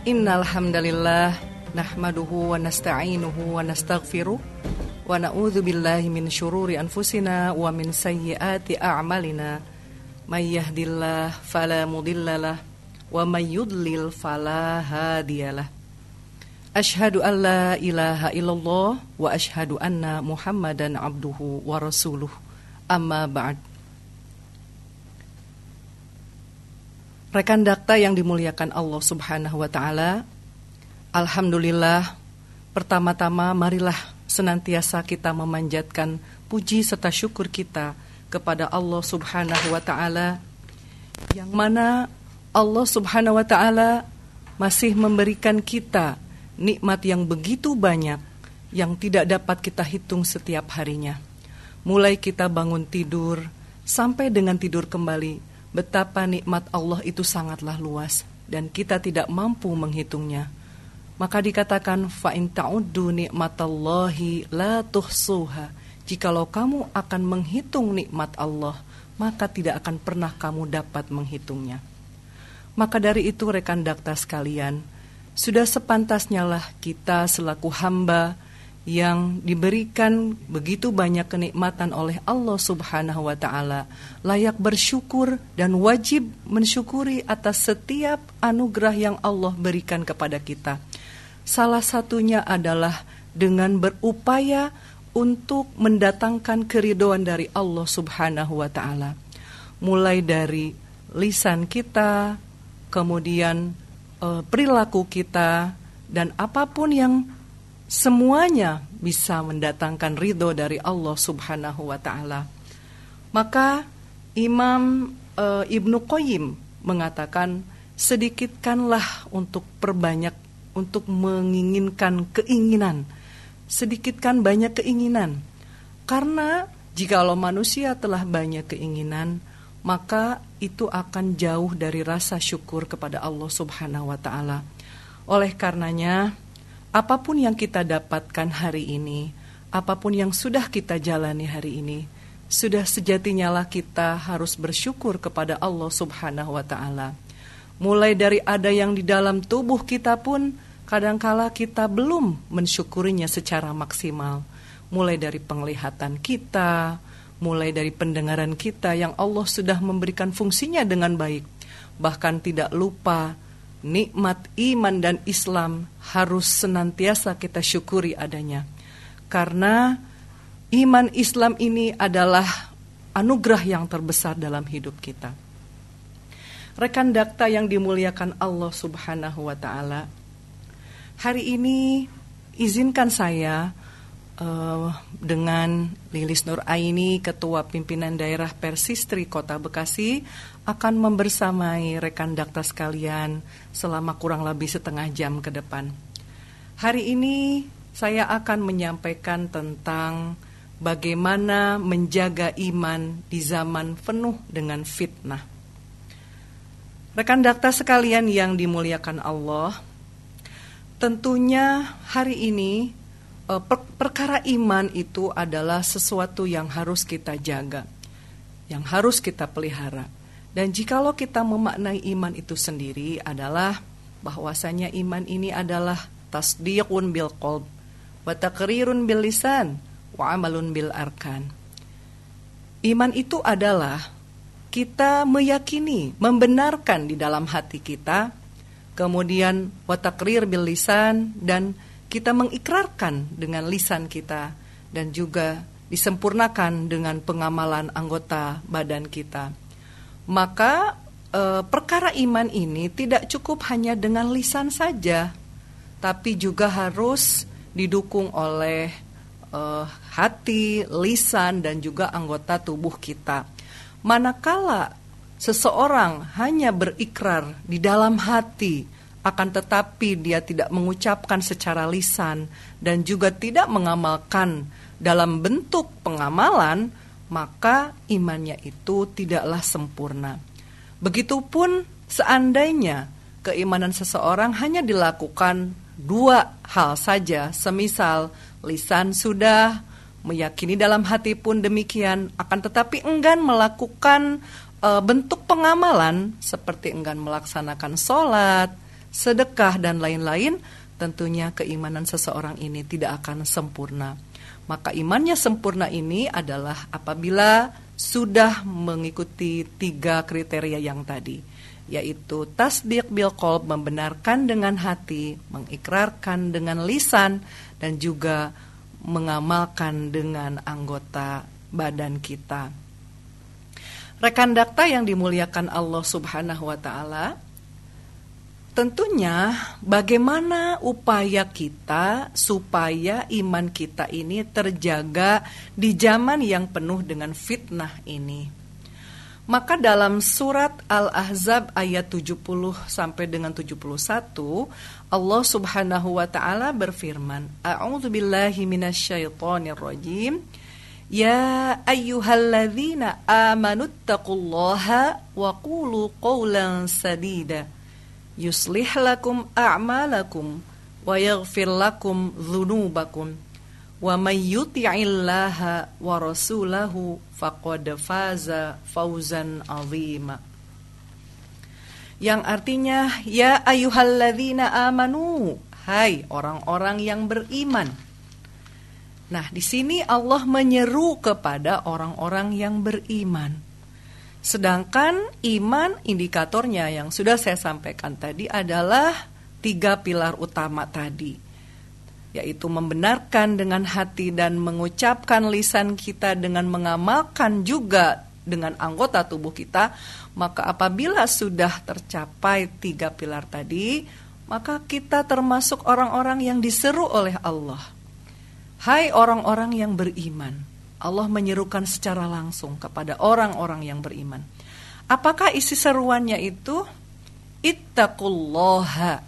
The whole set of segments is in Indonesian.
Innal hamdalillah nahmaduhu wa nasta'inuhu wa nastaghfiruh wa na'udzu billahi min syururi anfusina wa min sayyiati a'malina. May yahdihillahu fala mudhillalah wa may yudlil fala hadiyalah. Asyhadu an la ilaha illallah wa asyhadu anna Muhammadan abduhu wa rasuluh. Amma ba'd. Rekan dakta yang dimuliakan Allah Subhanahu wa taala, alhamdulillah, pertama-tama marilah senantiasa kita memanjatkan puji serta syukur kita kepada Allah Subhanahu wa taala, yang mana Allah Subhanahu wa taala masih memberikan kita nikmat yang begitu banyak yang tidak dapat kita hitung setiap harinya. Mulai kita bangun tidur sampai dengan tidur kembali, betapa nikmat Allah itu sangatlah luas dan kita tidak mampu menghitungnya. Maka dikatakan fa in ta'uddu nikmatallahi la tuhsuha. Jikalau kamu akan menghitung nikmat Allah, maka tidak akan pernah kamu dapat menghitungnya. Maka dari itu rekan dakta sekalian, sudah sepantasnya lah kita selaku hamba yang diberikan begitu banyak kenikmatan oleh Allah Subhanahu wa ta'ala, layak bersyukur dan wajib mensyukuri atas setiap anugerah yang Allah berikan kepada kita. Salah satunya adalah dengan berupaya untuk mendatangkan keridhaan dari Allah Subhanahu wa ta'ala. Mulai dari lisan kita, kemudian perilaku kita, dan apapun yang semuanya bisa mendatangkan ridho dari Allah Subhanahu wa ta'ala. Maka Imam Ibnu Qayyim mengatakan, sedikitkanlah untuk perbanyak, untuk menginginkan keinginan. Sedikitkan banyak keinginan. Karena jikalau manusia telah banyak keinginan, maka itu akan jauh dari rasa syukur kepada Allah Subhanahu wa ta'ala. Oleh karenanya, apapun yang kita dapatkan hari ini, apapun yang sudah kita jalani hari ini, sudah sejatinya lah kita harus bersyukur kepada Allah Subhanahu wa ta'ala. Mulai dari ada yang di dalam tubuh kita pun, kadangkala kita belum mensyukurinya secara maksimal. Mulai dari penglihatan kita, mulai dari pendengaran kita yang Allah sudah memberikan fungsinya dengan baik. Bahkan tidak lupa, nikmat iman dan Islam harus senantiasa kita syukuri adanya. Karena iman Islam ini adalah anugerah yang terbesar dalam hidup kita. Rekan dakta yang dimuliakan Allah Subhanahu wa ta'ala, hari ini izinkan saya dengan Lilis Nur Aini, Ketua Pimpinan Daerah Persistri Kota Bekasi, akan membersamai rekan dakta sekalian selama kurang lebih setengah jam ke depan. Hari ini saya akan menyampaikan tentang bagaimana menjaga iman di zaman penuh dengan fitnah. Rekan dakta sekalian yang dimuliakan Allah, tentunya hari ini perkara iman itu adalah sesuatu yang harus kita jaga, yang harus kita pelihara. Dan jikalau kita memaknai iman itu sendiri adalah bahwasanya iman ini adalah tasdiqun bil qalb wa taqrirun bil lisan wa amalun bil arkan. Iman itu adalah kita meyakini, membenarkan di dalam hati kita, kemudian wa taqrir bil lisan, dan kita mengikrarkan dengan lisan kita, dan juga disempurnakan dengan pengamalan anggota badan kita. Maka perkara iman ini tidak cukup hanya dengan lisan saja, tapi juga harus didukung oleh hati, lisan, dan juga anggota tubuh kita. Manakala seseorang hanya berikrar di dalam hati, akan tetapi dia tidak mengucapkan secara lisan dan juga tidak mengamalkan dalam bentuk pengamalan, maka imannya itu tidaklah sempurna. Begitupun seandainya keimanan seseorang hanya dilakukan dua hal saja, semisal lisan sudah, meyakini dalam hati pun demikian, akan tetapi enggan melakukan bentuk pengamalan seperti enggan melaksanakan sholat, sedekah, dan lain-lain, tentunya keimanan seseorang ini tidak akan sempurna. Maka imannya sempurna ini adalah apabila sudah mengikuti 3 kriteria yang tadi, yaitu tasdiq bil qalb, membenarkan dengan hati, mengikrarkan dengan lisan, dan juga mengamalkan dengan anggota badan kita. Rekan dakta yang dimuliakan Allah Subhanahu wa Ta'ala, tentunya bagaimana upaya kita supaya iman kita ini terjaga di zaman yang penuh dengan fitnah ini. Maka dalam surat Al-Ahzab ayat 70 sampai dengan 71, Allah Subhanahu wa Ta'ala berfirman, A'udzubillahi minasyaitonirrajim. Ya ayyuhalladzina amanuttaqullaha wa qulu qawlan sadida yuslih lakum a'malakum wa yaghfir lakum dzunubakum wa may yuti'illaha wa rasulahu faqad faza fawzan 'azima. Yang artinya, ya ayyuhalladzina amanu, hai orang-orang yang beriman. Nah, di sini Allah menyeru kepada orang-orang yang beriman. Sedangkan iman, indikatornya yang sudah saya sampaikan tadi adalah 3 pilar utama tadi, yaitu membenarkan dengan hati dan mengucapkan lisan kita dengan mengamalkan juga dengan anggota tubuh kita. Maka apabila sudah tercapai 3 pilar tadi, maka kita termasuk orang-orang yang diseru oleh Allah. Hai orang-orang yang beriman. Allah menyerukan secara langsung kepada orang-orang yang beriman. Apakah isi seruannya itu? Ittaqullaha.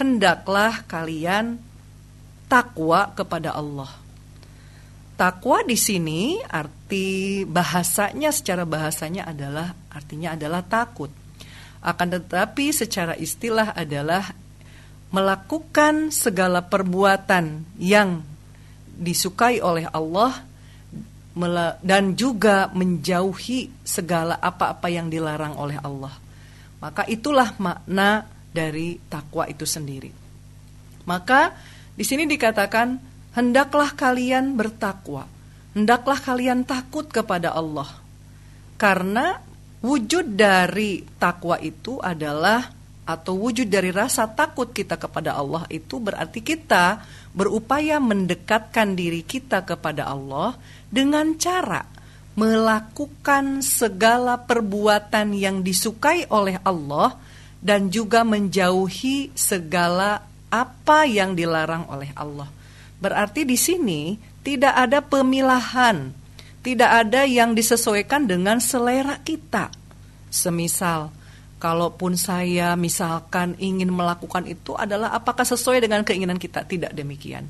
Hendaklah kalian takwa kepada Allah. Takwa di sini arti bahasanya, secara bahasanya adalah artinya adalah takut. Akan tetapi secara istilah adalah melakukan segala perbuatan yang disukai oleh Allah dan juga menjauhi segala apa-apa yang dilarang oleh Allah. Maka itulah makna dari takwa itu sendiri. Maka di sini dikatakan, hendaklah kalian bertakwa, hendaklah kalian takut kepada Allah. Karena wujud dari takwa itu adalah, atau wujud dari rasa takut kita kepada Allah itu berarti kita berupaya mendekatkan diri kita kepada Allah dengan cara melakukan segala perbuatan yang disukai oleh Allah dan juga menjauhi segala apa yang dilarang oleh Allah. Berarti di sini tidak ada pemilahan, tidak ada yang disesuaikan dengan selera kita. Semisal, kalaupun saya misalkan ingin melakukan itu adalah apakah sesuai dengan keinginan kita? Tidak demikian.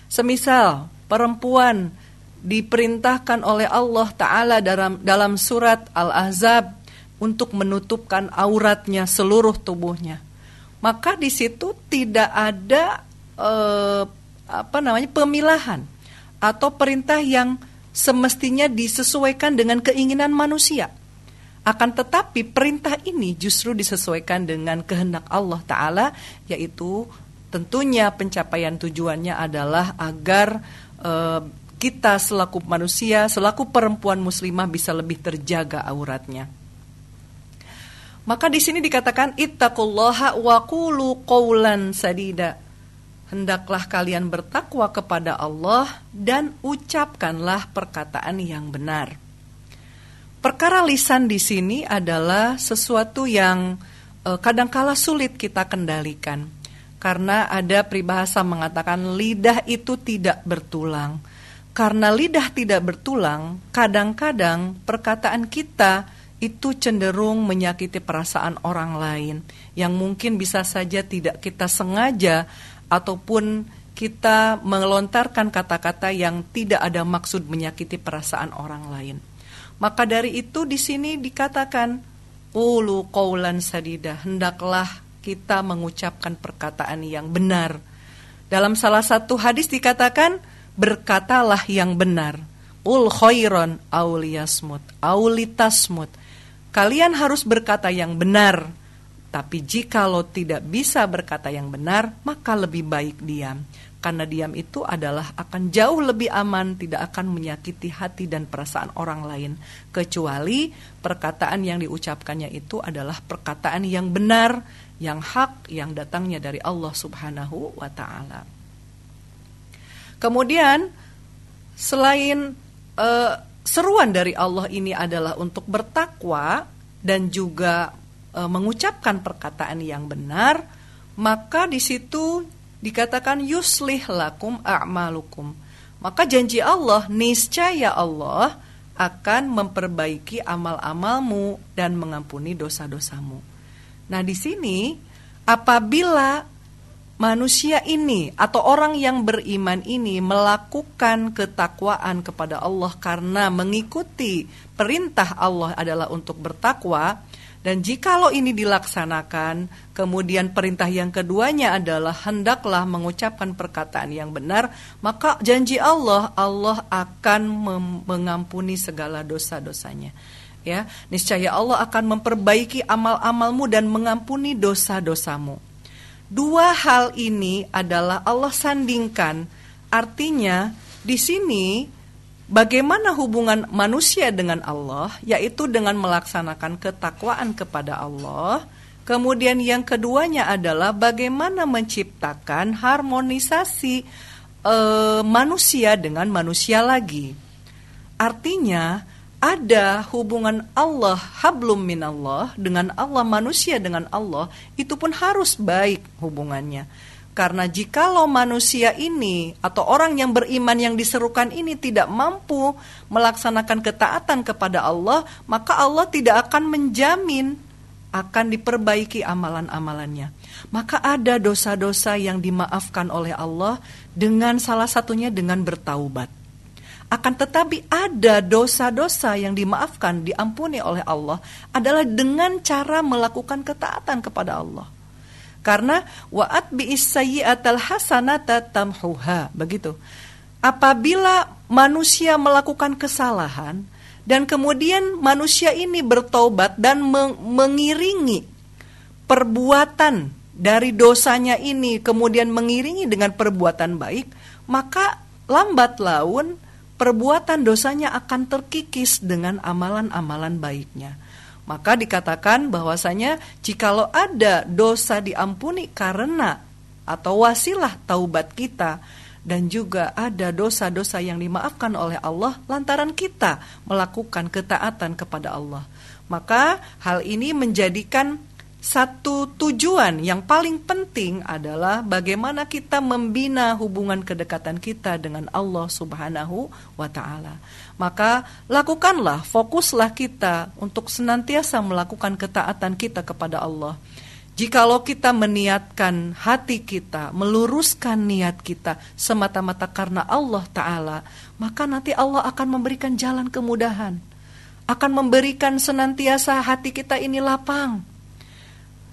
Semisal perempuan diperintahkan oleh Allah Ta'ala dalam surat Al-Ahzab untuk menutupkan auratnya, seluruh tubuhnya. Maka di situ tidak ada pemilahan atau perintah yang semestinya disesuaikan dengan keinginan manusia. Akan tetapi perintah ini justru disesuaikan dengan kehendak Allah Ta'ala, yaitu tentunya pencapaian tujuannya adalah agar kita selaku manusia, selaku perempuan muslimah bisa lebih terjaga auratnya. Maka di sini dikatakan ittaqullaha wa qulu qawlan sadida. Hendaklah kalian bertakwa kepada Allah dan ucapkanlah perkataan yang benar. Perkara lisan di sini adalah sesuatu yang kadangkala sulit kita kendalikan. Karena ada peribahasa mengatakan lidah itu tidak bertulang. Karena lidah tidak bertulang, kadang-kadang perkataan kita itu cenderung menyakiti perasaan orang lain. Yang mungkin bisa saja tidak kita sengaja ataupun kita melontarkan kata-kata yang tidak ada maksud menyakiti perasaan orang lain. Maka dari itu di sini dikatakan qulu qawlan sadida, hendaklah kita mengucapkan perkataan yang benar. Dalam salah satu hadis dikatakan berkatalah yang benar. Qul khairan aw litasmut. Kalian harus berkata yang benar Tapi jikalau tidak bisa berkata yang benar, maka lebih baik diam. Karena diam itu adalah akan jauh lebih aman, tidak akan menyakiti hati dan perasaan orang lain. Kecuali perkataan yang diucapkannya itu adalah perkataan yang benar, yang hak, yang datangnya dari Allah Subhanahu wa ta'ala. Kemudian selain seruan dari Allah ini adalah untuk bertakwa dan juga mengucapkan perkataan yang benar, maka di situ dikatakan yuslih lakum a'malukum. Maka janji Allah, niscaya Allah akan memperbaiki amal-amalmu dan mengampuni dosa-dosamu. Nah, di sini apabila manusia ini atau orang yang beriman ini melakukan ketakwaan kepada Allah karena mengikuti perintah Allah adalah untuk bertakwa, dan jikalau ini dilaksanakan, kemudian perintah yang keduanya adalah hendaklah mengucapkan perkataan yang benar, maka janji Allah akan mengampuni segala dosa-dosanya. Ya, niscaya Allah akan memperbaiki amal-amalmu dan mengampuni dosa-dosamu. Dua hal ini adalah Allah sandingkan. Artinya di sini bagaimana hubungan manusia dengan Allah, yaitu dengan melaksanakan ketakwaan kepada Allah. Kemudian yang keduanya adalah bagaimana menciptakan harmonisasi manusia dengan manusia lagi. Artinya ada hubungan Allah, hablum minallah, dengan Allah, manusia dengan Allah, itu pun harus baik hubungannya. Karena jikalau manusia ini atau orang yang beriman yang diserukan ini tidak mampu melaksanakan ketaatan kepada Allah, maka Allah tidak akan menjamin akan diperbaiki amalan-amalannya. Maka ada dosa-dosa yang dimaafkan oleh Allah dengan salah satunya dengan bertaubat. Akan tetapi ada dosa-dosa yang dimaafkan, diampuni oleh Allah adalah dengan cara melakukan ketaatan kepada Allah. Karena wa'at bi'is sayyi'atal hasanata tamhuha, begitu. Apabila manusia melakukan kesalahan dan kemudian manusia ini bertaubat dan mengiringi perbuatan dari dosanya ini, kemudian mengiringi dengan perbuatan baik, maka lambat laun perbuatan dosanya akan terkikis dengan amalan-amalan baiknya. Maka dikatakan bahwasanya jikalau ada dosa diampuni karena atau wasilah taubat kita, dan juga ada dosa-dosa yang dimaafkan oleh Allah lantaran kita melakukan ketaatan kepada Allah, maka hal ini menjadikan satu tujuan yang paling penting adalah bagaimana kita membina hubungan kedekatan kita dengan Allah Subhanahu wa ta'ala. Maka lakukanlah, fokuslah kita untuk senantiasa melakukan ketaatan kita kepada Allah. Jikalau kita meniatkan hati kita, meluruskan niat kita semata-mata karena Allah Ta'ala, maka nanti Allah akan memberikan jalan kemudahan, akan memberikan senantiasa hati kita ini lapang.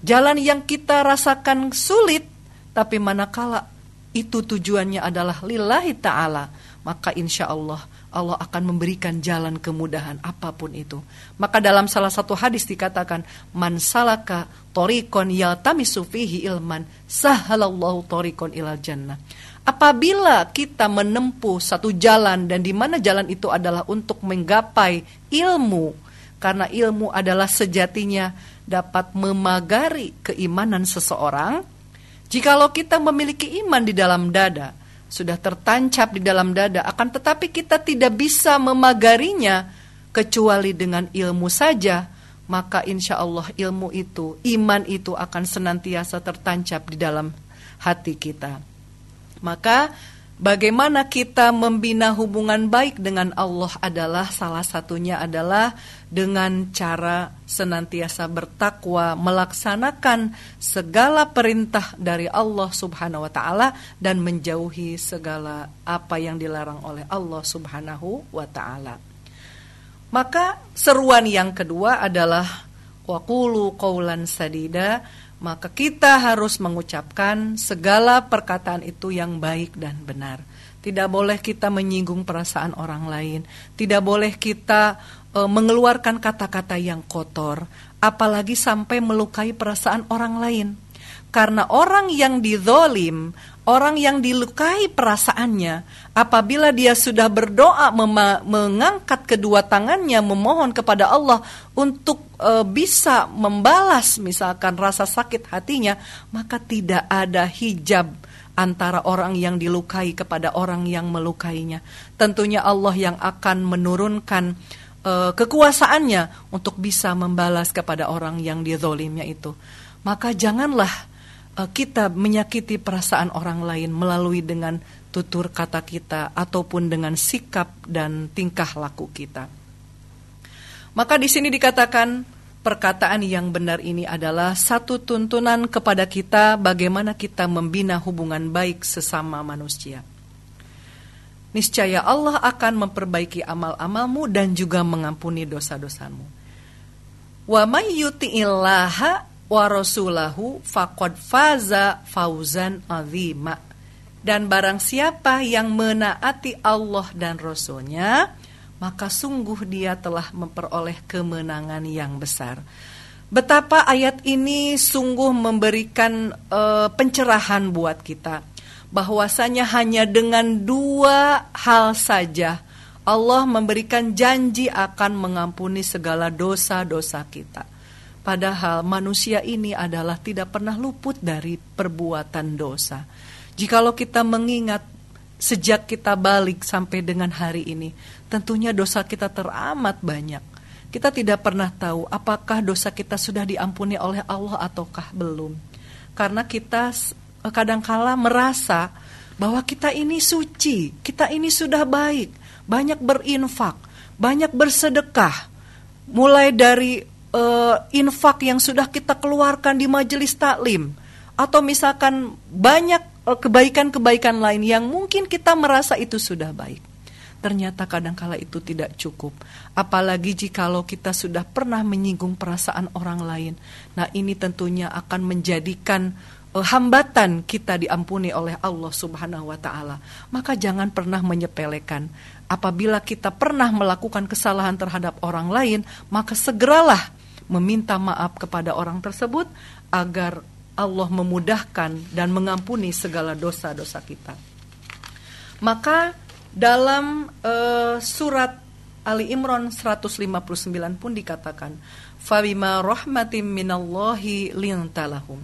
Jalan yang kita rasakan sulit, tapi manakala itu tujuannya adalah lillahi ta'ala, maka insya Allah akan memberikan jalan kemudahan apapun itu. Maka dalam salah satu hadis dikatakan, man salaka thoriqon yaltamisu fihi ilman sahalallahu thoriqon ilal jannah. Apabila kita menempuh satu jalan dan di mana jalan itu adalah untuk menggapai ilmu, karena ilmu adalah sejatinya dapat memagari keimanan seseorang. Jikalau kita memiliki iman di dalam dada, sudah tertancap di dalam dada, akan tetapi kita tidak bisa memagarinya kecuali dengan ilmu saja, maka insya Allah ilmu itu, iman itu akan senantiasa tertancap di dalam hati kita. Maka bagaimana kita membina hubungan baik dengan Allah adalah salah satunya adalah dengan cara senantiasa bertakwa, melaksanakan segala perintah dari Allah Subhanahu wa ta'ala dan menjauhi segala apa yang dilarang oleh Allah Subhanahu wa ta'ala. Maka seruan yang kedua adalah waqulu qawlan sadida. Maka kita harus mengucapkan segala perkataan itu yang baik dan benar. Tidak boleh kita menyinggung perasaan orang lain. Tidak boleh kita mengeluarkan kata-kata yang kotor, apalagi sampai melukai perasaan orang lain. Karena orang yang dizolim, orang yang dilukai perasaannya, apabila dia sudah berdoa mengangkat kedua tangannya memohon kepada Allah untuk bisa membalas misalkan rasa sakit hatinya, maka tidak ada hijab antara orang yang dilukai kepada orang yang melukainya. Tentunya Allah yang akan menurunkan kekuasaannya untuk bisa membalas kepada orang yang dizolimnya itu. Maka janganlah kita menyakiti perasaan orang lain melalui dengan tutur kata kita ataupun dengan sikap dan tingkah laku kita. Maka di sini dikatakan perkataan yang benar ini adalah satu tuntunan kepada kita bagaimana kita membina hubungan baik sesama manusia. Niscaya Allah akan memperbaiki amal-amalmu dan juga mengampuni dosa-dosamu. Wa may yuti'illaha wa rasulahu faqad faza fauzan azima. Dan barang siapa yang menaati Allah dan Rasulnya, maka sungguh dia telah memperoleh kemenangan yang besar. Betapa ayat ini sungguh memberikan pencerahan buat kita, bahwasanya hanya dengan dua hal saja Allah memberikan janji akan mengampuni segala dosa-dosa kita. Padahal manusia ini adalah tidak pernah luput dari perbuatan dosa. Jikalau kita mengingat sejak kita balik sampai dengan hari ini, tentunya dosa kita teramat banyak. Kita tidak pernah tahu apakah dosa kita sudah diampuni oleh Allah ataukah belum. Karena kita kadangkala merasa bahwa kita ini suci, kita ini sudah baik, banyak berinfak, banyak bersedekah. Mulai dari infak yang sudah kita keluarkan di majelis taklim, atau misalkan banyak kebaikan-kebaikan lain yang mungkin kita merasa itu sudah baik. Ternyata kadangkala itu tidak cukup. Apalagi jikalau kita sudah pernah menyinggung perasaan orang lain. Nah, ini tentunya akan menjadikan hambatan kita diampuni oleh Allah Subhanahu wa taala. Maka jangan pernah menyepelekan. Apabila kita pernah melakukan kesalahan terhadap orang lain, maka segeralah meminta maaf kepada orang tersebut agar Allah memudahkan dan mengampuni segala dosa-dosa kita. Maka dalam surat Ali Imran 159 pun dikatakan, "Fabima rahmatim minallahi lintalahum."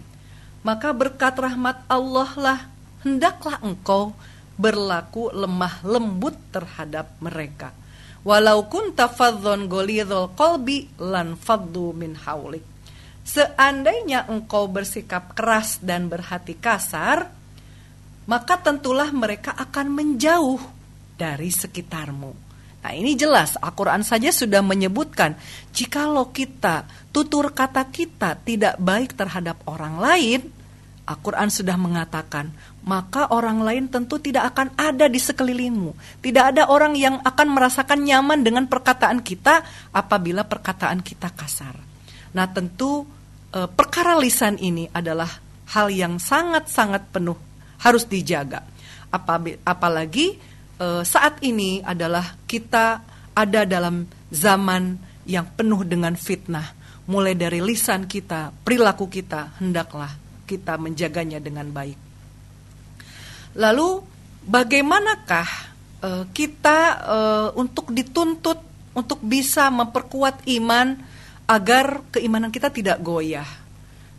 Maka berkat rahmat Allah lah hendaklah engkau berlaku lemah lembut terhadap mereka. Walau kunta fadhon ghalidhal qalbi lan faddu min haulik. Seandainya engkau bersikap keras dan berhati kasar, maka tentulah mereka akan menjauh dari sekitarmu. Nah, ini jelas Al-Quran saja sudah menyebutkan, jikalau kita, tutur kata kita tidak baik terhadap orang lain, Al-Quran sudah mengatakan, maka orang lain tentu tidak akan ada di sekelilingmu. Tidak ada orang yang akan merasakan nyaman dengan perkataan kita apabila perkataan kita kasar. Nah, tentu perkara lisan ini adalah hal yang sangat-sangat penuh harus dijaga. Apalagi saat ini adalah kita ada dalam zaman yang penuh dengan fitnah. Mulai dari lisan kita, perilaku kita, hendaklah kita menjaganya dengan baik. Lalu bagaimanakah kita untuk dituntut untuk bisa memperkuat iman agar keimanan kita tidak goyah?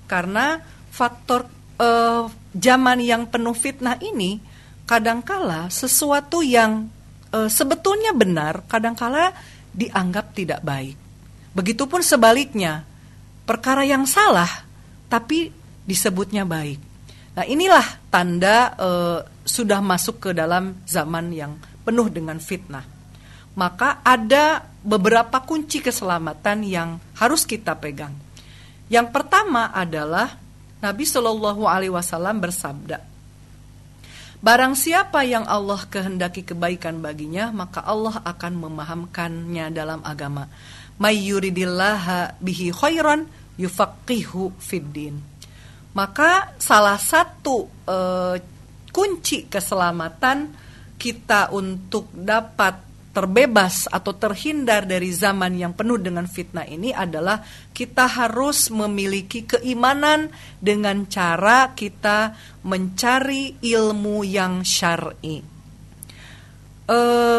Karena faktor zaman yang penuh fitnah ini, kadangkala sesuatu yang sebetulnya benar, kadangkala dianggap tidak baik. Begitupun sebaliknya, perkara yang salah tapi disebutnya baik. Nah, inilah tanda sudah masuk ke dalam zaman yang penuh dengan fitnah. Maka ada beberapa kunci keselamatan yang harus kita pegang. Yang pertama adalah Nabi Shallallahu Alaihi Wasallam bersabda, barang siapa yang Allah kehendaki kebaikan baginya, maka Allah akan memahamkannya dalam agama. May yuridillaha bihi khairan yufaqihu fiddin. Maka salah satu kunci keselamatan kita untuk dapat terbebas atau terhindar dari zaman yang penuh dengan fitnah ini adalah kita harus memiliki keimanan dengan cara kita mencari ilmu yang syar'i.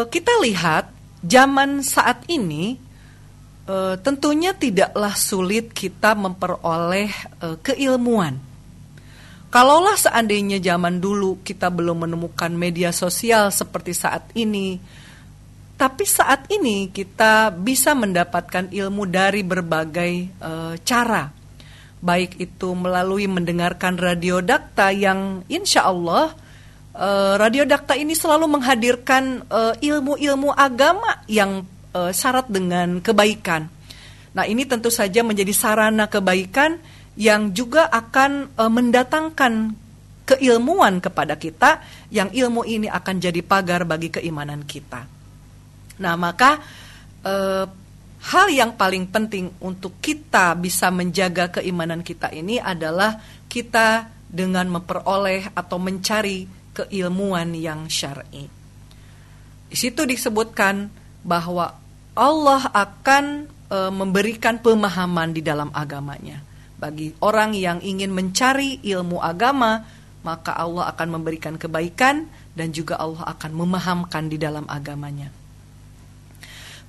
Kita lihat zaman saat ini tentunya tidaklah sulit kita memperoleh keilmuan. Kalaulah seandainya zaman dulu kita belum menemukan media sosial seperti saat ini, tapi saat ini kita bisa mendapatkan ilmu dari berbagai cara. Baik itu melalui mendengarkan Radio Dakta yang insya Allah Radio Dakta ini selalu menghadirkan ilmu-ilmu agama yang syarat dengan kebaikan. Nah, ini tentu saja menjadi sarana kebaikan yang juga akan mendatangkan keilmuan kepada kita, yang ilmu ini akan jadi pagar bagi keimanan kita. Nah, maka hal yang paling penting untuk kita bisa menjaga keimanan kita ini adalah kita dengan memperoleh atau mencari keilmuan yang syar'i. Di situ disebutkan bahwa Allah akan memberikan pemahaman di dalam agamanya. Bagi orang yang ingin mencari ilmu agama, maka Allah akan memberikan kebaikan dan juga Allah akan memahamkan di dalam agamanya.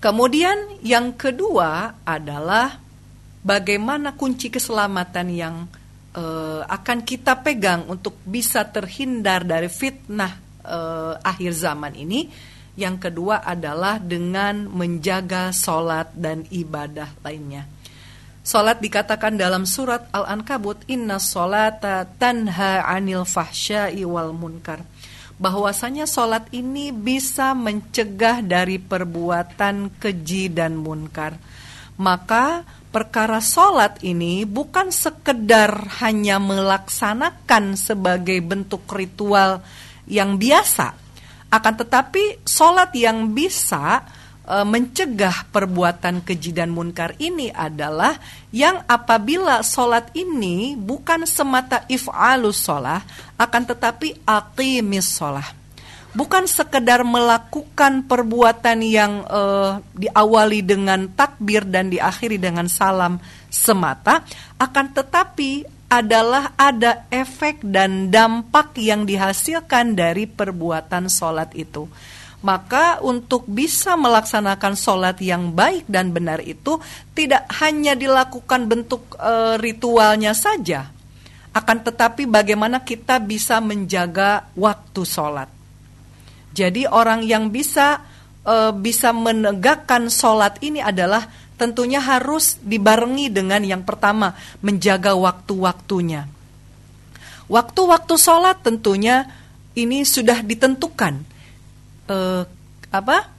Kemudian yang kedua adalah bagaimana kunci keselamatan yang akan kita pegang untuk bisa terhindar dari fitnah akhir zaman ini. Yang kedua adalah dengan menjaga sholat dan ibadah lainnya. Sholat dikatakan dalam surat Al-Ankabut, Inna sholata tanha anil fahsya'i wal munkar. Bahwasanya sholat ini bisa mencegah dari perbuatan keji dan munkar. Maka perkara sholat ini bukan sekedar hanya melaksanakan sebagai bentuk ritual yang biasa, akan tetapi sholat yang bisa mencegah perbuatan keji dan munkar ini adalah yang apabila sholat ini bukan semata if'alus sholah, akan tetapi aqimis sholah. Bukan sekedar melakukan perbuatan yang diawali dengan takbir dan diakhiri dengan salam semata, akan tetapi adalah ada efek dan dampak yang dihasilkan dari perbuatan sholat itu. Maka untuk bisa melaksanakan sholat yang baik dan benar itu tidak hanya dilakukan bentuk ritualnya saja, akan tetapi bagaimana kita bisa menjaga waktu sholat. Jadi orang yang bisa menegakkan sholat ini adalah tentunya harus dibarengi dengan yang pertama, menjaga waktu-waktunya. Waktu-waktu sholat tentunya ini sudah ditentukan,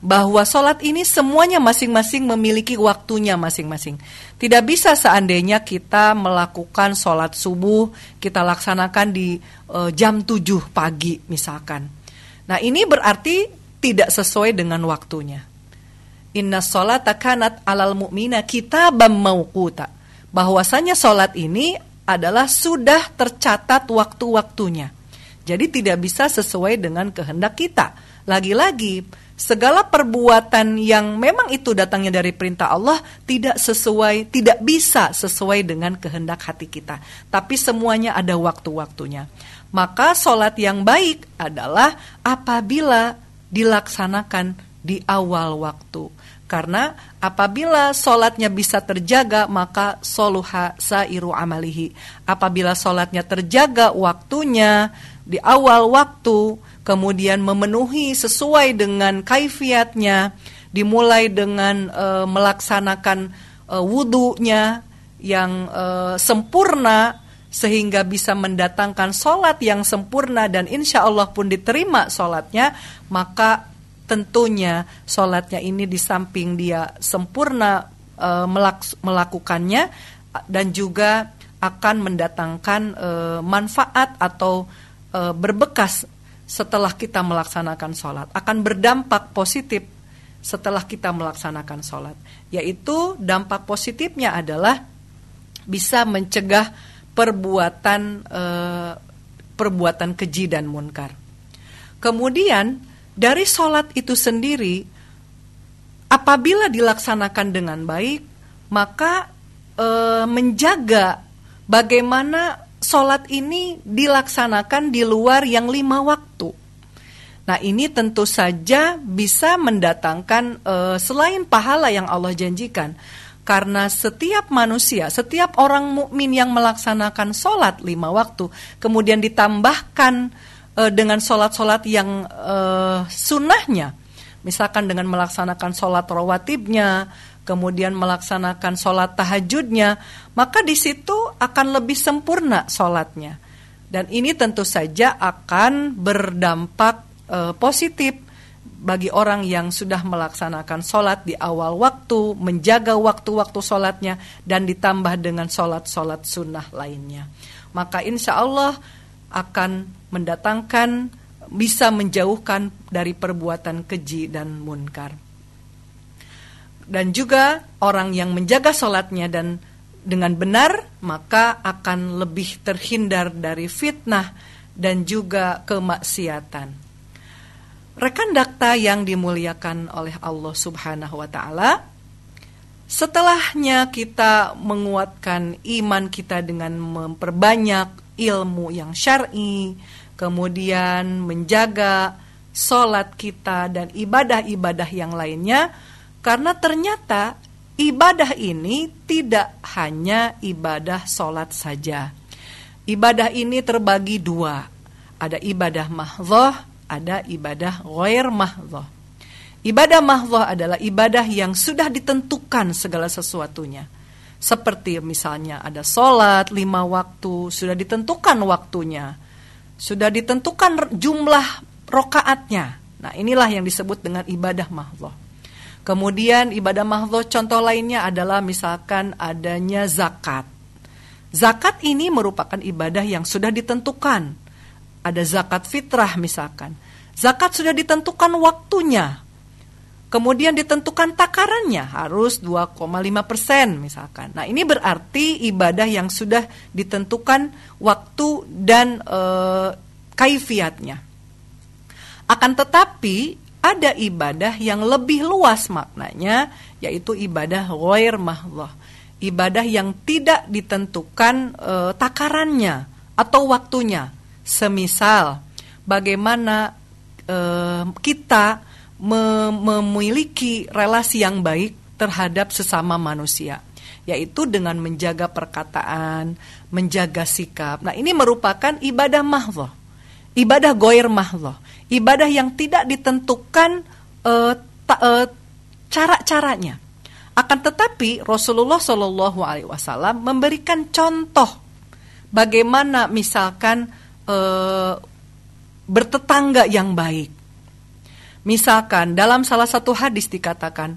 bahwa sholat ini semuanya masing-masing memiliki waktunya masing-masing. Tidak bisa seandainya kita melakukan sholat subuh, kita laksanakan di jam 7 pagi misalkan. Nah, ini berarti tidak sesuai dengan waktunya. Inna sholata kanat alal mu'mina kitaban mauquta. Bahwasanya sholat ini adalah sudah tercatat waktu-waktunya. Jadi tidak bisa sesuai dengan kehendak kita. Lagi-lagi, segala perbuatan yang memang itu datangnya dari perintah Allah tidak bisa sesuai dengan kehendak hati kita. Tapi semuanya ada waktu-waktunya. Maka sholat yang baik adalah apabila dilaksanakan di awal waktu. Karena apabila sholatnya bisa terjaga, maka soluha sairu amalihi. Apabila sholatnya terjaga waktunya di awal waktu, kemudian memenuhi sesuai dengan kaifiatnya, dimulai dengan melaksanakan wudunya yang sempurna, sehingga bisa mendatangkan sholat yang sempurna dan insya Allah pun diterima sholatnya, maka tentunya sholatnya ini di samping dia sempurna melakukannya dan juga akan mendatangkan manfaat atau berbekas setelah kita melaksanakan sholat, akan berdampak positif setelah kita melaksanakan sholat, yaitu dampak positifnya adalah bisa mencegah perbuatan keji dan munkar. Kemudian dari sholat itu sendiri, apabila dilaksanakan dengan baik, maka menjaga bagaimana sholat ini dilaksanakan di luar yang 5 waktu. Nah, ini tentu saja bisa mendatangkan selain pahala yang Allah janjikan. Karena setiap manusia, setiap orang mukmin yang melaksanakan sholat 5 waktu, kemudian ditambahkan dengan sholat-sholat yang sunnahnya, misalkan dengan melaksanakan sholat rawatibnya, kemudian melaksanakan sholat tahajudnya, maka di situ akan lebih sempurna sholatnya. Dan ini tentu saja akan berdampak positif bagi orang yang sudah melaksanakan sholat di awal waktu, menjaga waktu-waktu sholatnya, dan ditambah dengan sholat-sholat sunnah lainnya. Maka insya Allah akan mendatangkan, bisa menjauhkan dari perbuatan keji dan munkar. Dan juga orang yang menjaga sholatnya dan dengan benar, maka akan lebih terhindar dari fitnah dan juga kemaksiatan. Rekan dakta yang dimuliakan oleh Allah Subhanahu wa Ta'ala, setelahnya kita menguatkan iman kita dengan memperbanyak ilmu yang syar'i, kemudian menjaga sholat kita dan ibadah-ibadah yang lainnya, karena ternyata ibadah ini tidak hanya ibadah sholat saja. Ibadah ini terbagi 2. Ada ibadah mahdhah, ada ibadah ghair mahdhah. Ibadah mahdhah adalah ibadah yang sudah ditentukan segala sesuatunya. Seperti misalnya ada sholat 5 waktu, sudah ditentukan waktunya, sudah ditentukan jumlah rokaatnya. Nah, inilah yang disebut dengan ibadah mahdhah. Kemudian ibadah mahdhah contoh lainnya adalah misalkan adanya zakat. Zakat ini merupakan ibadah yang sudah ditentukan. Ada zakat fitrah misalkan. Zakat sudah ditentukan waktunya. Kemudian ditentukan takarannya, harus 2,5% misalkan. Nah, ini berarti ibadah yang sudah ditentukan waktu dan kaifiatnya. Akan tetapi ada ibadah yang lebih luas maknanya, yaitu ibadah ghair mahdhah. Ibadah yang tidak ditentukan takarannya atau waktunya. Semisal bagaimana kita memiliki relasi yang baik terhadap sesama manusia, yaitu dengan menjaga perkataan, menjaga sikap. Nah, ini merupakan ibadah mahdhah, ibadah ghair mahdhah, ibadah yang tidak ditentukan cara-caranya. Akan tetapi Rasulullah SAW memberikan contoh bagaimana misalkan bertetangga yang baik. Misalkan dalam salah satu hadis dikatakan,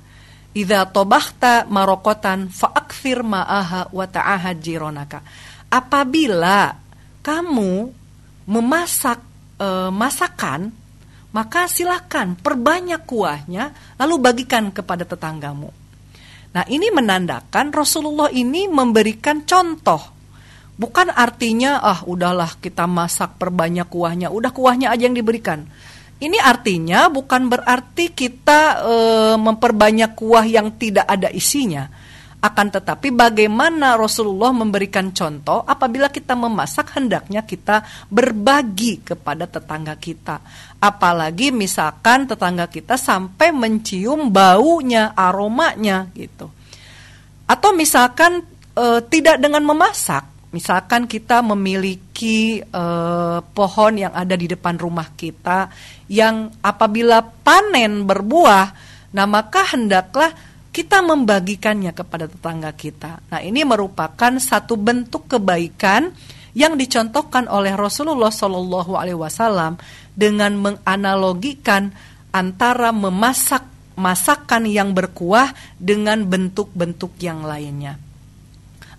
idza tobakhta marokotan fa'akthir ma'aha wa ta'ahad jironaka. Apabila kamu memasak masakan, maka silakan perbanyak kuahnya, lalu bagikan kepada tetanggamu. Nah, ini menandakan Rasulullah ini memberikan contoh. Bukan artinya, udahlah kita masak perbanyak kuahnya, udah kuahnya aja yang diberikan. Ini artinya bukan berarti kita memperbanyak kuah yang tidak ada isinya. Akan tetapi bagaimana Rasulullah memberikan contoh, apabila kita memasak hendaknya kita berbagi kepada tetangga kita. Apalagi misalkan tetangga kita sampai mencium baunya, aromanya gitu. Atau misalkan tidak dengan memasak. Misalkan kita memiliki pohon yang ada di depan rumah kita yang apabila panen berbuah, nah maka hendaklah kita membagikannya kepada tetangga kita. Nah, ini merupakan satu bentuk kebaikan yang dicontohkan oleh Rasulullah SAW dengan menganalogikan antara memasak masakan yang berkuah dengan bentuk-bentuk yang lainnya.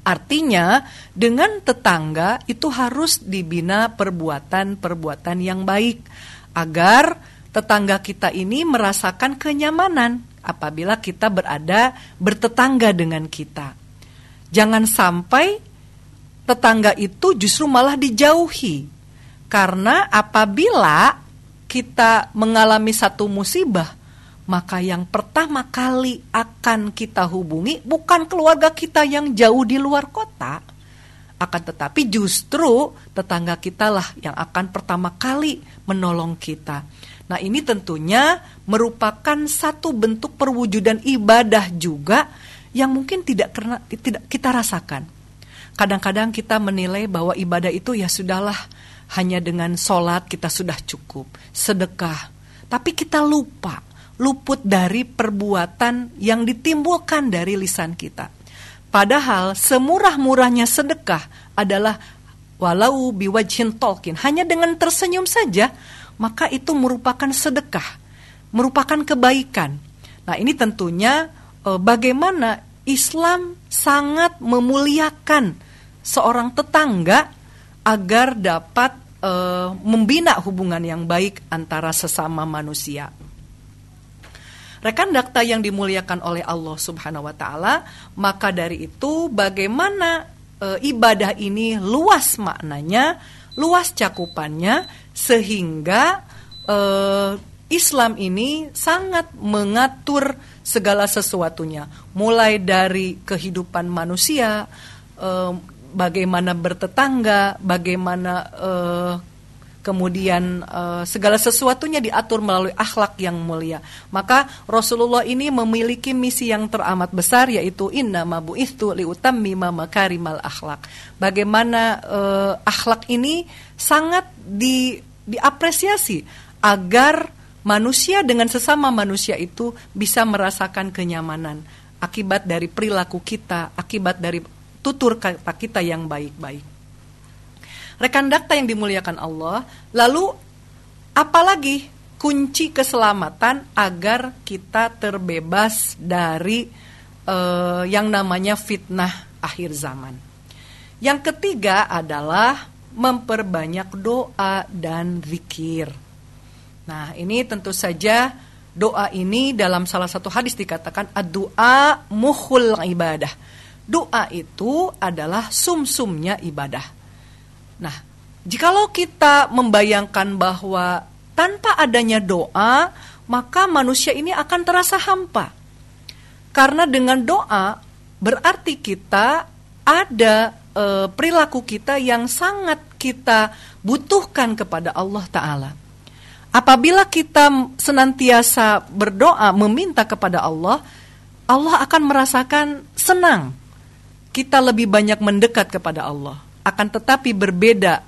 Artinya, dengan tetangga itu harus dibina perbuatan-perbuatan yang baik agar tetangga kita ini merasakan kenyamanan apabila kita bertetangga dengan kita. Jangan sampai tetangga itu justru malah dijauhi. Karena apabila kita mengalami satu musibah, maka yang pertama kali akan kita hubungi bukan keluarga kita yang jauh di luar kota, akan tetapi justru tetangga kita lah yang akan pertama kali menolong kita. Nah, ini tentunya merupakan satu bentuk perwujudan ibadah juga yang mungkin tidak kita rasakan. Kadang-kadang kita menilai bahwa ibadah itu ya sudahlah, hanya dengan sholat kita sudah cukup, sedekah. Tapi kita luput dari perbuatan yang ditimbulkan dari lisan kita. Padahal semurah-murahnya sedekah adalah walau biwajhin tolkin, hanya dengan tersenyum saja, maka itu merupakan sedekah, merupakan kebaikan. Nah, ini tentunya bagaimana Islam sangat memuliakan seorang tetangga agar dapat membina hubungan yang baik antara sesama manusia. Rekan dakta yang dimuliakan oleh Allah Subhanahu wa Ta'ala, maka dari itu bagaimana ibadah ini luas maknanya, luas cakupannya, sehingga Islam ini sangat mengatur segala sesuatunya, mulai dari kehidupan manusia, bagaimana bertetangga, bagaimana kemudian segala sesuatunya diatur melalui akhlak yang mulia. Maka Rasulullah ini memiliki misi yang teramat besar, yaitu innama bu'itsu liutammima makarimal akhlak. Bagaimana akhlak ini sangat diapresiasi agar manusia dengan sesama manusia itu bisa merasakan kenyamanan akibat dari perilaku kita, akibat dari tutur kata kita yang baik-baik. Rekan dakta yang dimuliakan Allah, lalu apalagi kunci keselamatan agar kita terbebas dari yang namanya fitnah akhir zaman? Yang ketiga adalah memperbanyak doa dan zikir. Nah, ini tentu saja doa ini dalam salah satu hadis dikatakan ad-du'a mukhul ibadah. Doa itu adalah sumsumnya ibadah. Nah, jikalau kita membayangkan bahwa tanpa adanya doa, maka manusia ini akan terasa hampa. Karena dengan doa berarti kita ada perilaku kita yang sangat kita butuhkan kepada Allah Ta'ala. Apabila kita senantiasa berdoa meminta kepada Allah, Allah akan merasakan senang. Kita lebih banyak mendekat kepada Allah. Akan tetapi berbeda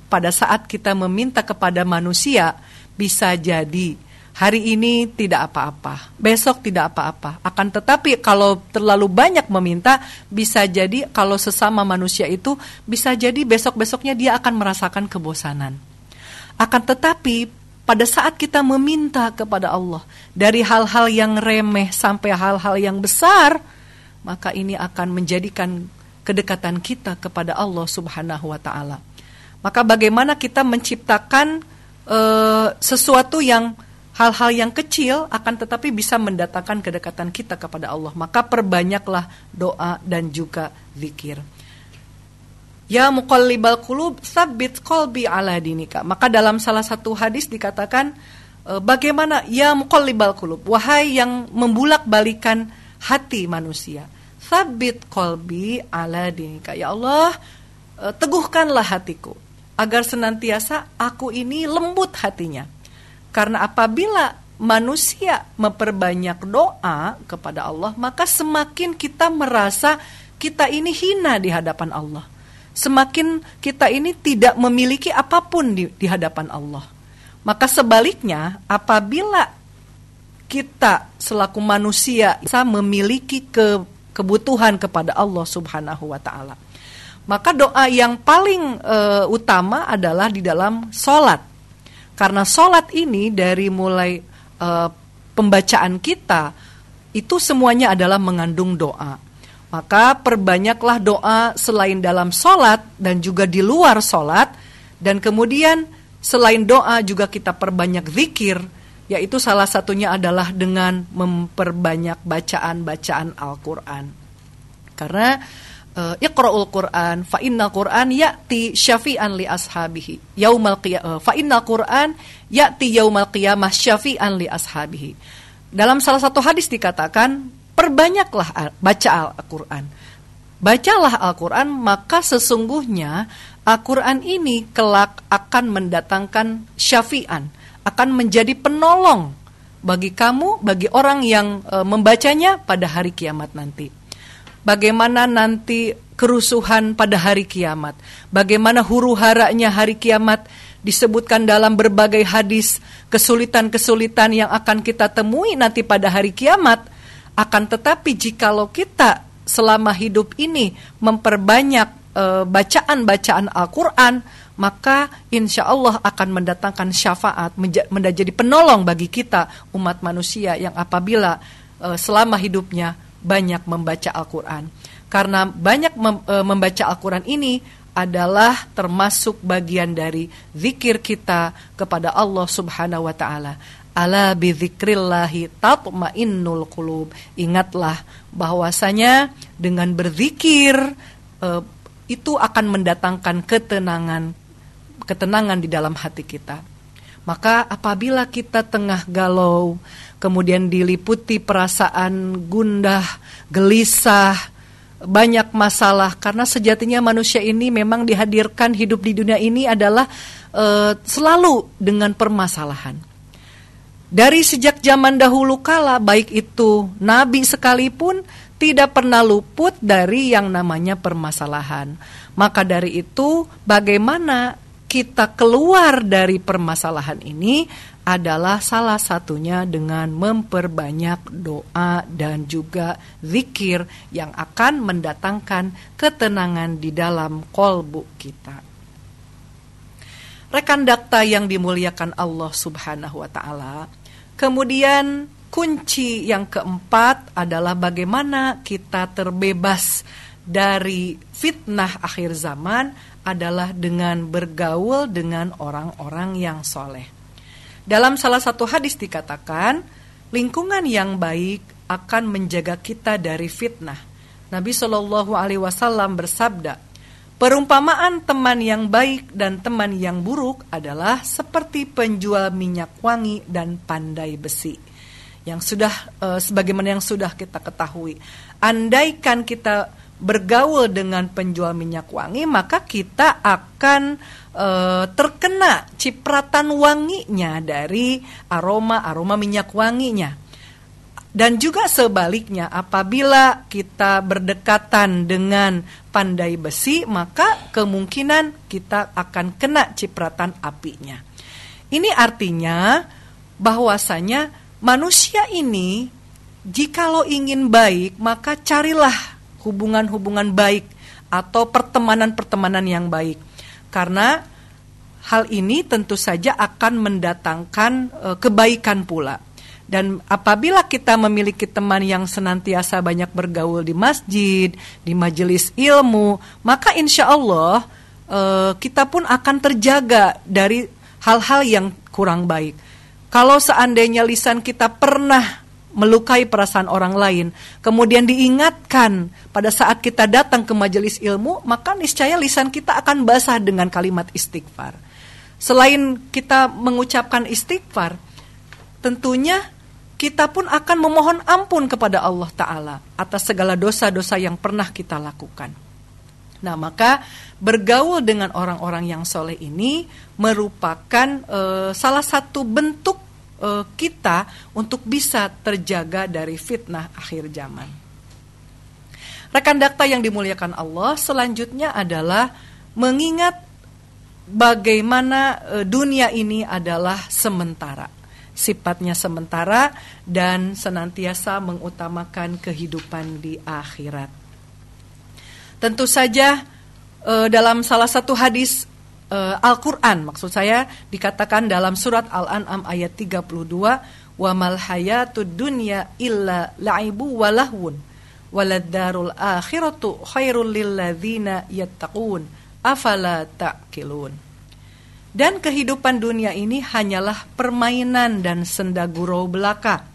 pada saat kita meminta kepada manusia, bisa jadi hari ini tidak apa-apa, besok tidak apa-apa. Akan tetapi kalau terlalu banyak meminta, bisa jadi kalau sesama manusia itu, bisa jadi besok-besoknya dia akan merasakan kebosanan. Akan tetapi pada saat kita meminta kepada Allah, dari hal-hal yang remeh sampai hal-hal yang besar, maka ini akan menjadikan kedekatan kita kepada Allah Subhanahu wa Ta'ala. Maka bagaimana kita menciptakan sesuatu yang hal-hal yang kecil akan tetapi bisa mendatangkan kedekatan kita kepada Allah. Maka perbanyaklah doa dan juga zikir. Ya muqallibal qulub tsabbit qalbi ala dinika. Maka dalam salah satu hadis dikatakan bagaimana ya muqallibal qulub, wahai yang membulak-balikan hati manusia, tsabbit qalbi ala dinika. Ya Allah, teguhkanlah hatiku agar senantiasa aku ini lembut hatinya. Karena apabila manusia memperbanyak doa kepada Allah, maka semakin kita merasa kita ini hina di hadapan Allah. Semakin kita ini tidak memiliki apapun di hadapan Allah. Maka sebaliknya, apabila kita selaku manusia bisa memiliki kebutuhan kepada Allah Subhanahu wa Ta'ala, maka doa yang paling utama adalah di dalam sholat. Karena sholat ini dari mulai pembacaan kita, itu semuanya adalah mengandung doa. Maka perbanyaklah doa selain dalam sholat dan juga di luar sholat. Dan kemudian selain doa juga kita perbanyak zikir, yaitu salah satunya adalah dengan memperbanyak bacaan-bacaan Al-Quran. Karena Iqra'ul Qur'an fa innal Qur'an ya'ti syafi'an li ashabihi yaumal qiyamah fa innal Qur'an ya'ti yaumal qiyamah syafi'an li ashabihi. Dalam salah satu hadis dikatakan, perbanyaklah baca Al-Qur'an. Bacalah Al-Qur'an, maka sesungguhnya Al-Qur'an ini kelak akan mendatangkan syafi'an, akan menjadi penolong bagi kamu, bagi orang yang membacanya pada hari kiamat nanti. Bagaimana nanti kerusuhan pada hari kiamat, bagaimana huru-haranya hari kiamat, disebutkan dalam berbagai hadis, kesulitan-kesulitan yang akan kita temui nanti pada hari kiamat. Akan tetapi jikalau kita selama hidup ini memperbanyak bacaan-bacaan Al-Quran, maka insya Allah akan mendatangkan syafaat, menjadi penolong bagi kita umat manusia yang apabila selama hidupnya banyak membaca Al-Quran. Karena banyak membaca Al-Quran ini adalah termasuk bagian dari zikir kita kepada Allah Subhanahu wa ta'ala. Ala bidzikrillahi tatma'innul qulub. Ingatlah bahwasanya dengan berzikir itu akan mendatangkan ketenangan di dalam hati kita. Maka apabila kita tengah galau, kemudian diliputi perasaan gundah, gelisah, banyak masalah, karena sejatinya manusia ini memang dihadirkan hidup di dunia ini adalah selalu dengan permasalahan. Dari sejak zaman dahulu kala, baik itu nabi sekalipun tidak pernah luput dari yang namanya permasalahan. Maka dari itu, bagaimana kita keluar dari permasalahan ini adalah salah satunya dengan memperbanyak doa dan juga zikir yang akan mendatangkan ketenangan di dalam kolbu kita. Rekan dakta yang dimuliakan Allah Subhanahu wa ta'ala, kemudian kunci yang keempat adalah bagaimana kita terbebas dari fitnah akhir zaman adalah dengan bergaul dengan orang-orang yang soleh. Dalam salah satu hadis dikatakan, lingkungan yang baik akan menjaga kita dari fitnah. Nabi SAW bersabda, perumpamaan teman yang baik dan teman yang buruk adalah seperti penjual minyak wangi dan pandai besi. Yang sudah sebagaimana yang sudah kita ketahui, andaikan kita bergaul dengan penjual minyak wangi, maka kita akan terkena cipratan wanginya dari aroma minyak wanginya. Dan juga sebaliknya, apabila kita berdekatan dengan pandai besi, maka kemungkinan kita akan kena cipratan apinya. Ini artinya bahwasanya manusia ini jikalau ingin baik, maka carilah hubungan-hubungan baik atau pertemanan-pertemanan yang baik. Karena hal ini tentu saja akan mendatangkan kebaikan pula. Dan apabila kita memiliki teman yang senantiasa banyak bergaul di masjid, di majelis ilmu, maka insya Allah kita pun akan terjaga dari hal-hal yang kurang baik. Kalau seandainya lisan kita pernah melukai perasaan orang lain, kemudian diingatkan pada saat kita datang ke majelis ilmu, maka niscaya lisan kita akan basah dengan kalimat istighfar. Selain kita mengucapkan istighfar, tentunya kita pun akan memohon ampun kepada Allah Ta'ala atas segala dosa-dosa yang pernah kita lakukan. Nah, maka bergaul dengan orang-orang yang soleh ini merupakan salah satu bentuk kita untuk bisa terjaga dari fitnah akhir zaman. Rekan dakta yang dimuliakan Allah, selanjutnya adalah mengingat bagaimana dunia ini adalah sementara. Sifatnya sementara dan senantiasa mengutamakan kehidupan di akhirat. Tentu saja dalam salah satu hadis Al-Quran, maksud saya dikatakan dalam surat Al-An'am ayat 32, wa mal hayatud dunya illa la'ibu wa lahwun waladdarul akhiratu khairul lilladzina yattaqun afala ta'qilun. Dan kehidupan dunia ini hanyalah permainan dan senda gurau belaka,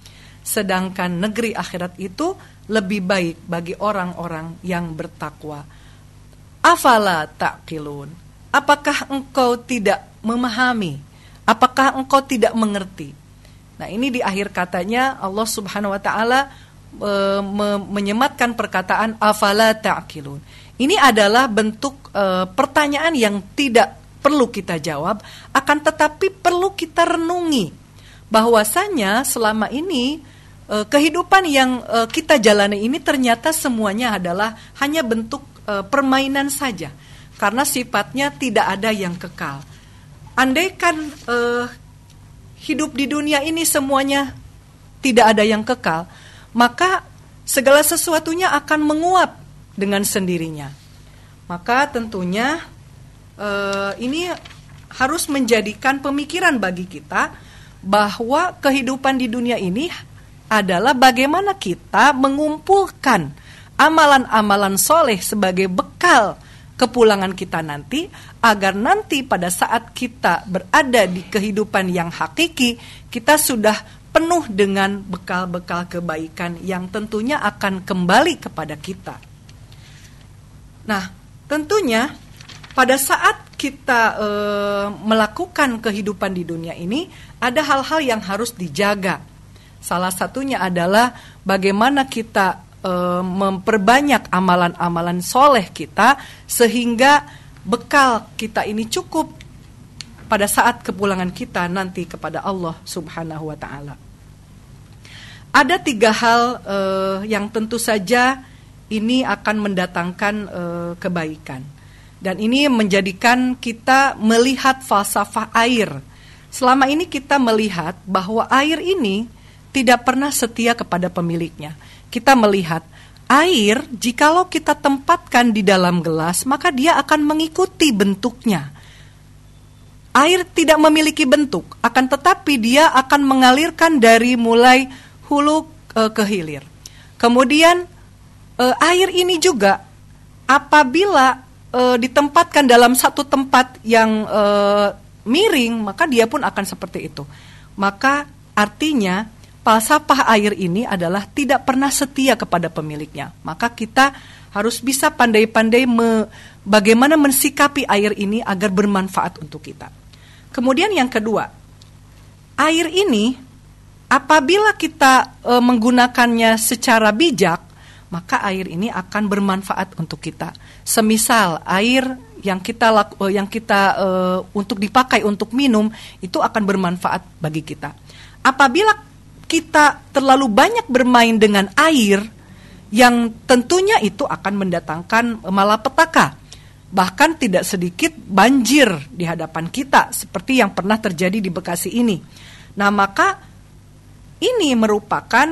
sedangkan negeri akhirat itu lebih baik bagi orang-orang yang bertakwa. Afala ta'qilun? Apakah engkau tidak memahami? Apakah engkau tidak mengerti? Nah, ini di akhir katanya Allah Subhanahu wa taala menyematkan perkataan afala ta'qilun. Ini adalah bentuk pertanyaan yang tidak perlu kita jawab, akan tetapi perlu kita renungi bahwasanya selama ini kehidupan yang kita jalani ini ternyata semuanya adalah hanya bentuk permainan saja, karena sifatnya tidak ada yang kekal. Andaikan hidup di dunia ini semuanya tidak ada yang kekal, maka segala sesuatunya akan menguap dengan sendirinya. Maka tentunya ini harus menjadikan pemikiran bagi kita bahwa kehidupan di dunia ini adalah bagaimana kita mengumpulkan amalan-amalan soleh sebagai bekal kepulangan kita nanti, agar nanti pada saat kita berada di kehidupan yang hakiki, kita sudah penuh dengan bekal-bekal kebaikan yang tentunya akan kembali kepada kita. Nah, tentunya pada saat kita melakukan kehidupan di dunia ini, ada hal-hal yang harus dijaga. Salah satunya adalah bagaimana kita memperbanyak amalan-amalan soleh kita, sehingga bekal kita ini cukup pada saat kepulangan kita nanti kepada Allah Subhanahu wa ta'ala. Ada 3 hal yang tentu saja ini akan mendatangkan kebaikan. Dan ini menjadikan kita melihat falsafah air. Selama ini kita melihat bahwa air ini tidak pernah setia kepada pemiliknya. Kita melihat air, jikalau kita tempatkan di dalam gelas, maka dia akan mengikuti bentuknya. Air tidak memiliki bentuk, akan tetapi dia akan mengalirkan dari mulai hulu ke hilir. Kemudian air ini juga apabila ditempatkan dalam satu tempat yang miring, maka dia pun akan seperti itu. Maka artinya falsafah air ini adalah tidak pernah setia kepada pemiliknya. Maka kita harus bisa pandai-pandai bagaimana mensikapi air ini agar bermanfaat untuk kita. Kemudian yang kedua, air ini apabila kita menggunakannya secara bijak, maka air ini akan bermanfaat untuk kita. Semisal air yang kita untuk dipakai untuk minum itu akan bermanfaat bagi kita. Apabila kita terlalu banyak bermain dengan air, yang tentunya itu akan mendatangkan malapetaka. Bahkan tidak sedikit banjir di hadapan kita, seperti yang pernah terjadi di Bekasi ini. Nah, maka ini merupakan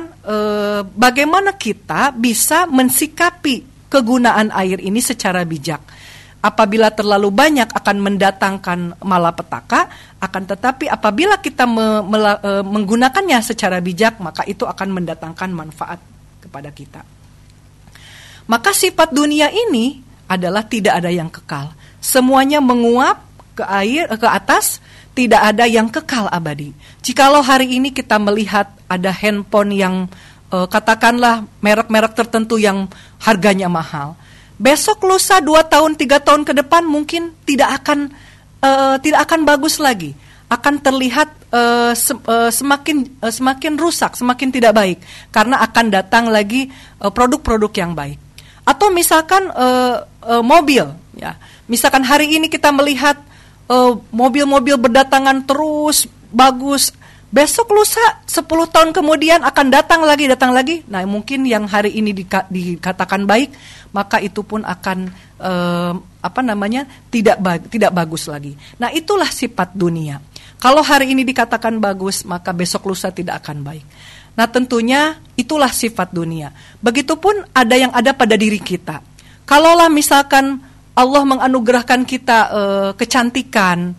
bagaimana kita bisa mensikapi kegunaan air ini secara bijak. Apabila terlalu banyak akan mendatangkan malapetaka, akan tetapi apabila kita menggunakannya secara bijak, maka itu akan mendatangkan manfaat kepada kita. Maka sifat dunia ini adalah tidak ada yang kekal. Semuanya menguap ke atas, tidak ada yang kekal abadi. Jikalau hari ini kita melihat ada handphone yang katakanlah merek-merek tertentu yang harganya mahal, besok lusa 2 tahun 3 tahun ke depan mungkin tidak akan bagus lagi, akan terlihat semakin rusak, semakin tidak baik, karena akan datang lagi produk-produk yang baik. Atau misalkan mobil, ya, misalkan hari ini kita melihat mobil-mobil berdatangan terus bagus, besok lusa 10 tahun kemudian akan datang lagi. Nah, mungkin yang hari ini dikatakan baik, maka itu pun akan tidak bagus lagi. Nah, itulah sifat dunia. Kalau hari ini dikatakan bagus, maka besok lusa tidak akan baik. Nah, tentunya itulah sifat dunia. Begitupun ada yang ada pada diri kita. Kalaulah misalkan Allah menganugerahkan kita kecantikan,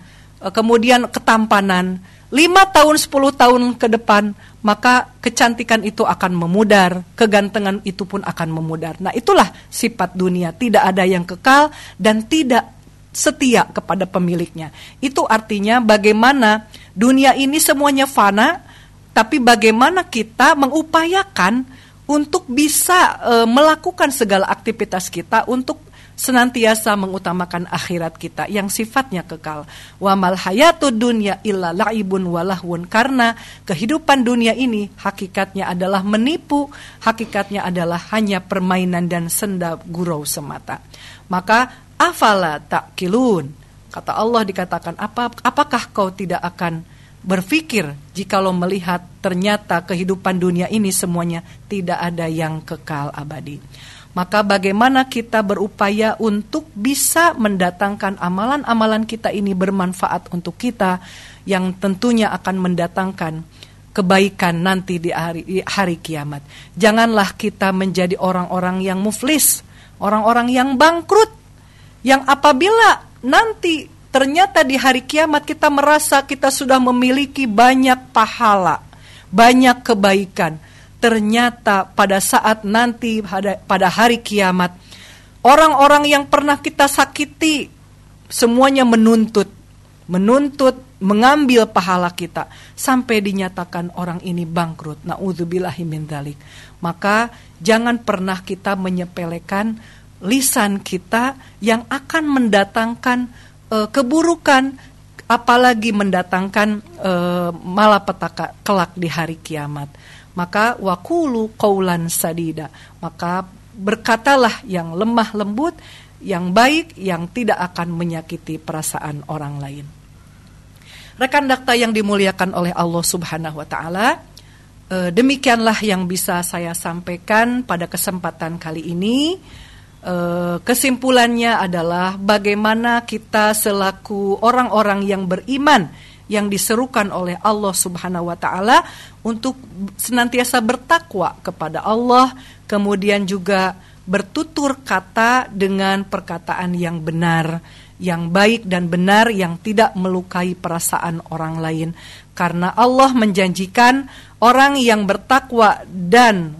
kemudian ketampanan, 5 tahun 10 tahun ke depan, maka kecantikan itu akan memudar, kegantengan itu pun akan memudar. Nah, itulah sifat dunia, tidak ada yang kekal dan tidak setia kepada pemiliknya. Itu artinya bagaimana dunia ini semuanya fana, tapi bagaimana kita mengupayakan untuk bisa melakukan segala aktivitas kita untuk senantiasa mengutamakan akhirat kita yang sifatnya kekal. Wa mal hayatud dunya illa la'ibun walahun, karena kehidupan dunia ini hakikatnya adalah menipu, hakikatnya adalah hanya permainan dan senda gurau semata. Maka afala ta'qilun, kata Allah dikatakan, apakah kau tidak akan berpikir jikalau melihat ternyata kehidupan dunia ini semuanya tidak ada yang kekal abadi. Maka bagaimana kita berupaya untuk bisa mendatangkan amalan-amalan kita ini bermanfaat untuk kita, yang tentunya akan mendatangkan kebaikan nanti di hari kiamat. Janganlah kita menjadi orang-orang yang muflis, orang-orang yang bangkrut, yang apabila nanti ternyata di hari kiamat kita merasa kita sudah memiliki banyak pahala, banyak kebaikan. Ternyata pada saat nanti pada hari kiamat, orang-orang yang pernah kita sakiti semuanya menuntut, mengambil pahala kita sampai dinyatakan orang ini bangkrut. Na'udzubillahi min dzalik. Maka jangan pernah kita menyepelekan lisan kita yang akan mendatangkan keburukan, apalagi mendatangkan malapetaka kelak di hari kiamat. Maka waqulu qaulan sadida, maka berkatalah yang lemah lembut, yang baik, yang tidak akan menyakiti perasaan orang lain. Rekan dakta yang dimuliakan oleh Allah Subhanahu wa taala, demikianlah yang bisa saya sampaikan pada kesempatan kali ini. Kesimpulannya adalah bagaimana kita selaku orang-orang yang beriman, yang diserukan oleh Allah Subhanahu wa taala untuk senantiasa bertakwa kepada Allah, kemudian juga bertutur kata dengan perkataan yang benar, yang baik dan benar, yang tidak melukai perasaan orang lain. Karena Allah menjanjikan orang yang bertakwa dan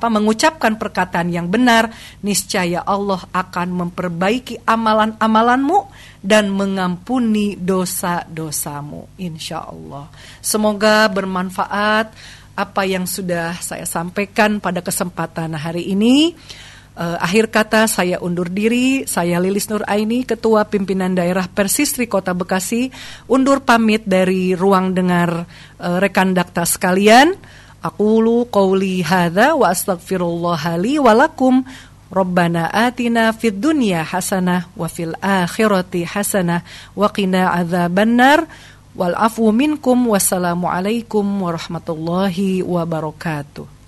mengucapkan perkataan yang benar, niscaya Allah akan memperbaiki amalan-amalanmu dan mengampuni dosa-dosamu, insya Allah. Semoga bermanfaat apa yang sudah saya sampaikan pada kesempatan hari ini. Akhir kata saya undur diri. Saya Lilis Nuraini, Ketua Pimpinan Daerah Persistri Kota Bekasi, undur pamit dari ruang dengar rekan dakta sekalian. Aqulu qawli hadza wa astaghfirullah li wa lakum. Rabbana atina fid dunya hasanah wa fil akhirati hasanah wa qina adzabannar. Wal afu minkum, wassalamu alaikum warahmatullahi wabarakatuh.